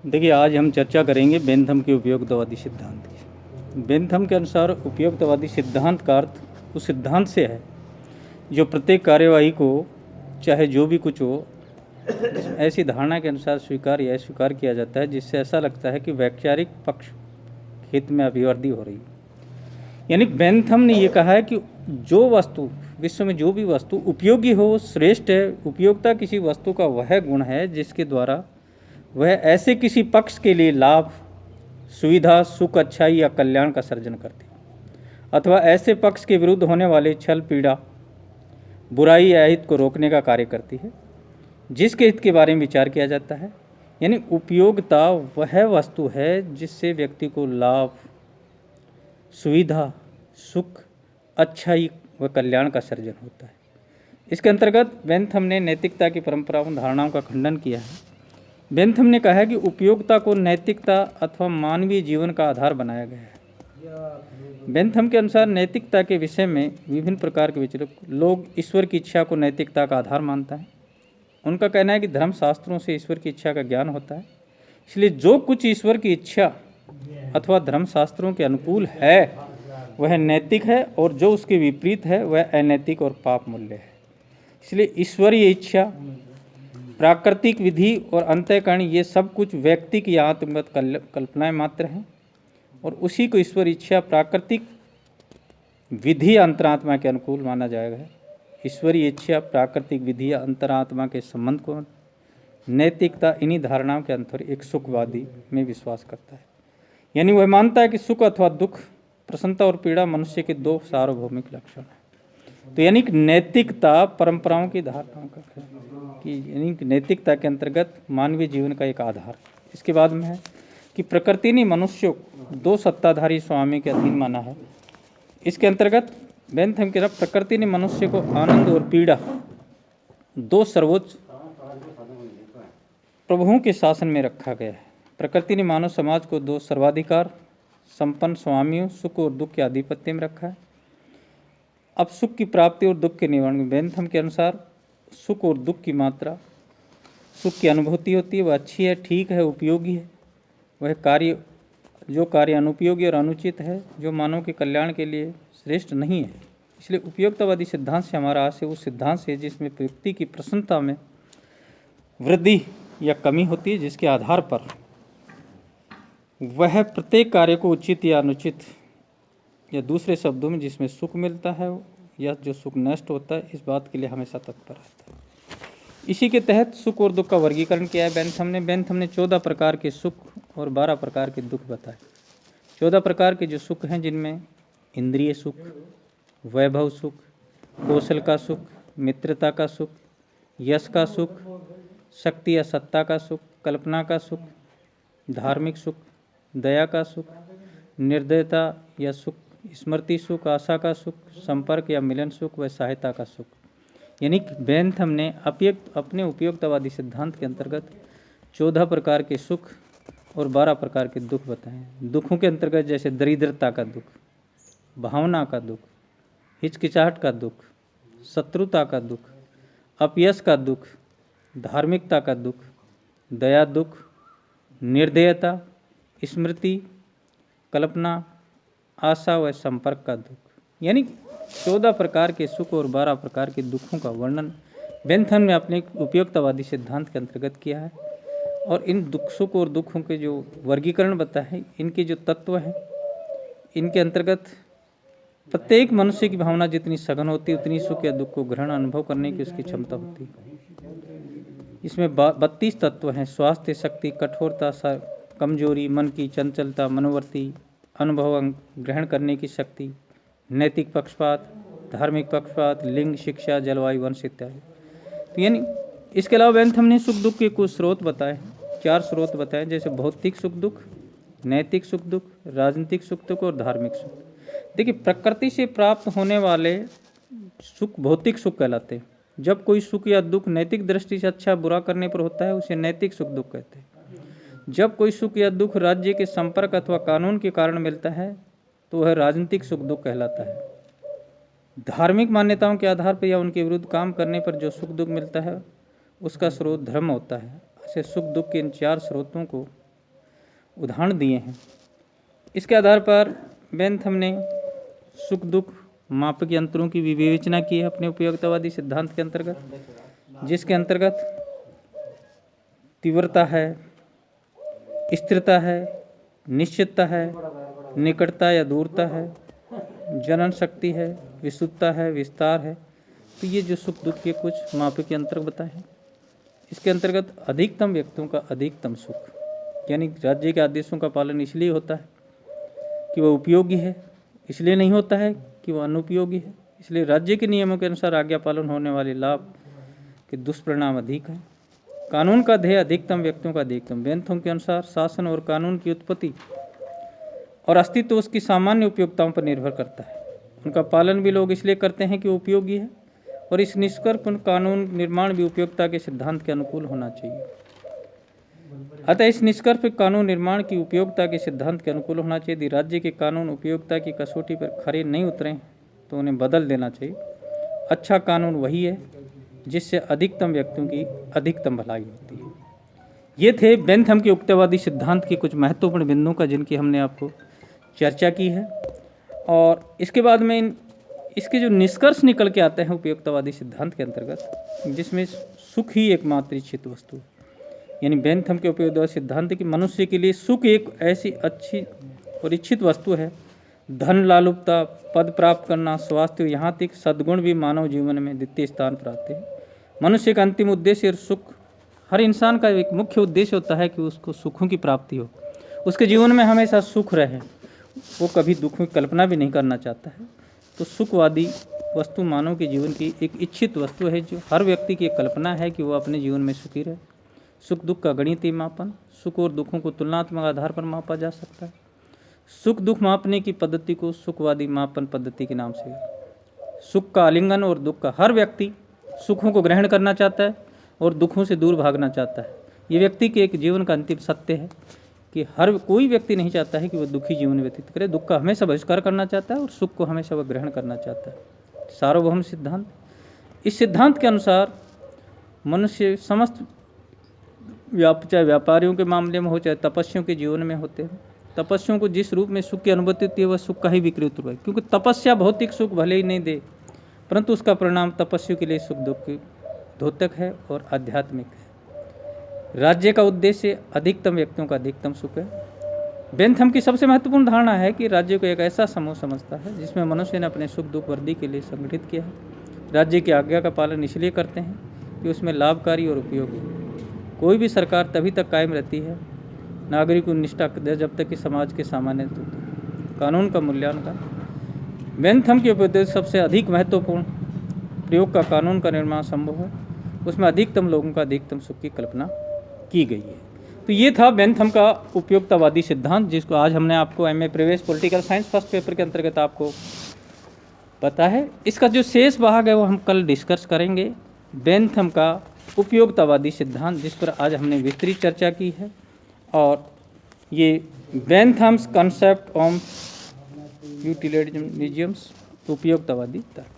देखिए, आज हम चर्चा करेंगे बेंथम के उपयोगितावादी सिद्धांत की। बेंथम के अनुसार उपयोगितावादी सिद्धांत का अर्थ उस सिद्धांत से है जो प्रत्येक कार्यवाही को, चाहे जो भी कुछ हो, ऐसी धारणा के अनुसार स्वीकार या अस्वीकार किया जाता है जिससे ऐसा लगता है कि वैचारिक पक्ष हित में अभिवृद्धि हो रही है। यानी बेंथम ने ये कहा है कि जो वस्तु, विश्व में जो भी वस्तु उपयोगी हो, श्रेष्ठ है। उपयोगिता किसी वस्तु का वह गुण है जिसके द्वारा वह ऐसे किसी पक्ष के लिए लाभ, सुविधा, सुख, अच्छाई या कल्याण का सर्जन करती है, अथवा ऐसे पक्ष के विरुद्ध होने वाले छल, पीड़ा, बुराई या हित को रोकने का कार्य करती है जिसके हित के बारे में विचार किया जाता है। यानी उपयोगिता वह वस्तु है जिससे व्यक्ति को लाभ, सुविधा, सुख, अच्छाई व कल्याण का सर्जन होता है। इसके अंतर्गत बेंथम ने नैतिकता की परंपराओं, धारणाओं का खंडन किया है। बेंथम ने कहा है कि उपयोगिता को नैतिकता अथवा मानवीय जीवन का आधार बनाया गया है। बेंथम के अनुसार नैतिकता के विषय में विभिन्न प्रकार के विचारक लोग ईश्वर की इच्छा को नैतिकता का आधार मानता है। उनका कहना है कि धर्मशास्त्रों से ईश्वर की इच्छा का ज्ञान होता है, इसलिए जो कुछ ईश्वर की इच्छा अथवा धर्मशास्त्रों के अनुकूल है वह नैतिक है और जो उसके विपरीत है वह अनैतिक और पाप मूल्य है। इसलिए ईश्वरीय इच्छा, प्राकृतिक विधि और अंतःकरण ये सब कुछ व्यक्ति की आत्मगत कल्पनाएं मात्र हैं और उसी को ईश्वर इच्छा, प्राकृतिक विधि अंतरात्मा के अनुकूल माना जाएगा। ईश्वरीय इच्छा, प्राकृतिक विधि या अंतरात्मा के संबंध को नैतिकता इन्हीं धारणाओं के अंतर एक सुखवादी में विश्वास करता है। यानी वह मानता है कि सुख अथवा दुख, प्रसन्नता और पीड़ा मनुष्य के दो सार्वभौमिक लक्षण हैं। तो यानी नैतिकता परंपराओं की धारणाओं का कि यानी नैतिकता के अंतर्गत मानवीय जीवन का एक आधार। इसके बाद में है कि प्रकृति ने मनुष्य को दो सत्ताधारी स्वामी के अधीन माना है। इसके अंतर्गत बेंथम की तरफ प्रकृति ने मनुष्य को आनंद और पीड़ा दो सर्वोच्च प्रभुओं के शासन में रखा गया है। प्रकृति ने मानव समाज को दो सर्वाधिकार संपन्न स्वामियों, सुख और दुख के आधिपत्य में रखा है। अब सुख की प्राप्ति और दुख के निवारण में बेंथम के अनुसार सुख और दुख की मात्रा, सुख की अनुभूति होती है वह अच्छी है, ठीक है, उपयोगी है। वह कार्य, जो कार्य अनुपयोगी और अनुचित है, जो मानव के कल्याण के लिए श्रेष्ठ नहीं है। इसलिए उपयोगितावादी सिद्धांत से हमारा आशय उस सिद्धांत से जिसमें व्यक्ति की प्रसन्नता में वृद्धि या कमी होती है, जिसके आधार पर वह प्रत्येक कार्य को उचित या अनुचित, या दूसरे शब्दों में जिसमें सुख मिलता है या जो सुख नष्ट होता है, इस बात के लिए हमेशा तत्पर रहता है। इसी के तहत सुख और दुख का वर्गीकरण किया है बेंथम ने 14 प्रकार के सुख और 12 प्रकार के दुख बताए। 14 प्रकार के जो सुख हैं जिनमें इंद्रिय सुख, वैभव सुख, कौशल का सुख, मित्रता का सुख, यश का सुख, शक्ति या सत्ता का सुख, कल्पना का सुख, धार्मिक सुख, दया का सुख, निर्दयता या सुख, स्मृति सुख, आशा का सुख, संपर्क या मिलन सुख व सहायता का सुख। यानी बेंथम ने अपने उपयोगितावादी सिद्धांत के अंतर्गत 14 प्रकार के सुख और 12 प्रकार के दुख बताए। दुखों के अंतर्गत जैसे दरिद्रता का दुख, भावना का दुख, हिचकिचाहट का दुख, शत्रुता का दुख, अपयश का दुख, धार्मिकता का दुख, दया दुख, निर्दयता, स्मृति, कल्पना, आशा व संपर्क का दुख। यानी 14 प्रकार के सुख और 12 प्रकार के दुखों का वर्णन बेंथम ने अपने उपयोगितावादी सिद्धांत के अंतर्गत किया है। और इन सुख और दुखों के जो वर्गीकरण बताए हैं, इनके जो तत्व हैं, इनके अंतर्गत प्रत्येक मनुष्य की भावना जितनी सघन होती है उतनी सुख या दुख को ग्रहण अनुभव करने की उसकी क्षमता होती है। इसमें 32 तत्व हैं: स्वास्थ्य, शक्ति, कठोरता, कमजोरी, मन की चंचलता, मनोवर्ती, अनुभव ग्रहण करने की शक्ति, नैतिक पक्षपात, धार्मिक पक्षपात, लिंग, शिक्षा, जलवायु, वंश इत्यादि। तो यानी इसके अलावा बेंथम ने सुख दुख के कुछ स्रोत बताए, 4 स्रोत बताए, जैसे भौतिक सुख दुख, नैतिक सुख दुख, राजनीतिक सुख दुख और धार्मिक सुख। देखिए, प्रकृति से प्राप्त होने वाले सुख भौतिक सुख कहलाते हैं। जब कोई सुख या दुख नैतिक दृष्टि से अच्छा बुरा करने पर होता है उसे नैतिक सुख दुख कहते हैं। जब कोई सुख या दुख राज्य के संपर्क अथवा कानून के कारण मिलता है तो वह राजनीतिक सुख दुख कहलाता है। धार्मिक मान्यताओं के आधार पर या उनके विरुद्ध काम करने पर जो सुख दुख मिलता है उसका स्रोत धर्म होता है। ऐसे सुख दुख के इन 4 स्रोतों को उदाहरण दिए हैं। इसके आधार पर बेंथम ने सुख दुख मापक यंत्रों की विवेचना की है अपने उपयोगितावादी सिद्धांत के अंतर्गत, जिसके अंतर्गत तीव्रता है, स्थिरता है, निश्चितता है, निकटता या दूरता है, जनन शक्ति है, विशुद्धता है, विस्तार है। तो ये जो सुख दुख के कुछ मापक यंत्र बताए हैं। इसके अंतर्गत अधिकतम व्यक्तियों का अधिकतम सुख, यानी राज्य के आदेशों का पालन इसलिए होता है कि वह उपयोगी है, इसलिए नहीं होता है कि वह अनुपयोगी है। इसलिए राज्य के नियमों के अनुसार आज्ञा पालन होने वाले लाभ के दुष्परिणाम अधिक हैं। कानून का ध्येय अधिकतम व्यक्तियों का अधिकतम। बेंथम के अनुसार शासन और कानून की उत्पत्ति और अस्तित्व उसकी सामान्य उपयोगिताओं पर निर्भर करता है। उनका पालन भी लोग इसलिए करते हैं कि वो उपयोगी है, और इस निष्कर्ष पर कानून निर्माण भी उपयोगिता के सिद्धांत के अनुकूल होना चाहिए। अतः इस निष्कर्ष पर कानून निर्माण की उपयोगिता के सिद्धांत के अनुकूल होना चाहिए। यदि राज्य के कानून उपयोगिता की कसौटी पर खरे नहीं उतरे तो उन्हें बदल देना चाहिए। अच्छा कानून वही है जिससे अधिकतम व्यक्तियों की अधिकतम भलाई होती है। ये थे बेंथम के उपयोगितावादी सिद्धांत के कुछ महत्वपूर्ण बिंदुओं का जिनकी हमने आपको चर्चा की है। और इसके बाद में इसके जो निष्कर्ष निकल के आते हैं उपयोगितावादी सिद्धांत के अंतर्गत, जिसमें सुख ही एकमात्र इच्छित वस्तु है। यानी बेंथम के उपयोगितावादी सिद्धांत की मनुष्य के लिए सुख एक ऐसी अच्छी और इच्छित वस्तु है। धन लालुपता, पद प्राप्त करना, स्वास्थ्य, यहाँ तक सद्गुण भी मानव जीवन में द्वितीय स्थान पर आते हैं। मनुष्य का अंतिम उद्देश्य और सुख, हर इंसान का एक मुख्य उद्देश्य होता है कि उसको सुखों की प्राप्ति हो, उसके जीवन में हमेशा सुख रहे, वो कभी दुखों की कल्पना भी नहीं करना चाहता है। तो सुखवादी वस्तु मानव के जीवन की एक इच्छित वस्तु है, जो हर व्यक्ति की एक कल्पना है कि वो अपने जीवन में सुखी रहे। सुख दुख का गणितीय मापन, सुख और दुखों को तुलनात्मक आधार पर मापा जा सकता है। सुख दुख मापने की पद्धति को सुखवादी मापन पद्धति के नाम से। सुख का आलिंगन और दुख का, हर व्यक्ति सुखों को ग्रहण करना चाहता है और दुखों से दूर भागना चाहता है। ये व्यक्ति के एक जीवन का अंतिम सत्य है कि हर कोई व्यक्ति नहीं चाहता है कि वह दुखी जीवन व्यतीत करे। दुख का हमेशा बहिष्कार करना चाहता है और सुख को हमेशा वह ग्रहण करना चाहता है। सार्वभौम सिद्धांत, इस सिद्धांत के अनुसार मनुष्य समस्त चाहे व्यापारियों के मामले में हो, चाहे तपस्वियों के जीवन में होते हैं, तपस्वियों को जिस रूप में सुख की अनुभूति होती है वह सुख का ही विकृत रूप है। क्योंकि तपस्या भौतिक सुख भले ही नहीं दे, परंतु उसका परिणाम तपस्वियों के लिए सुख दुख की द्योतक है और आध्यात्मिक है। राज्य का उद्देश्य अधिकतम व्यक्तियों का अधिकतम सुख है। बेंथम की सबसे महत्वपूर्ण धारणा है कि राज्य को एक ऐसा समूह समझता है जिसमें मनुष्य ने अपने सुख दुख वर्दी के लिए संगठित किया है। राज्य की आज्ञा का पालन इसलिए करते हैं कि उसमें लाभकारी और उपयोगी। कोई भी सरकार तभी तक कायम रहती है नागरिकों की निष्ठा जब तक कि समाज के सामान्य कानून का मूल्यांकन। बेंथम के उपदेश सबसे अधिक महत्वपूर्ण प्रयोग का कानून का निर्माण संभव है, उसमें अधिकतम लोगों का अधिकतम सुख की कल्पना की गई है। तो ये था बेंथम का उपयोगितावादी सिद्धांत, जिसको आज हमने आपको एमए प्रवेश पॉलिटिकल साइंस फर्स्ट पेपर के अंतर्गत आपको पता है। इसका जो शेष भाग है वो हम कल डिस्कस करेंगे। बेंथम का उपयोगितावादी सिद्धांत, जिस पर आज हमने विस्तृत चर्चा की है, और ये बेंथम्स कॉन्सेप्ट ऑफ यूटिलिटेरियनिज्म, उपयोगितावादी तर्क।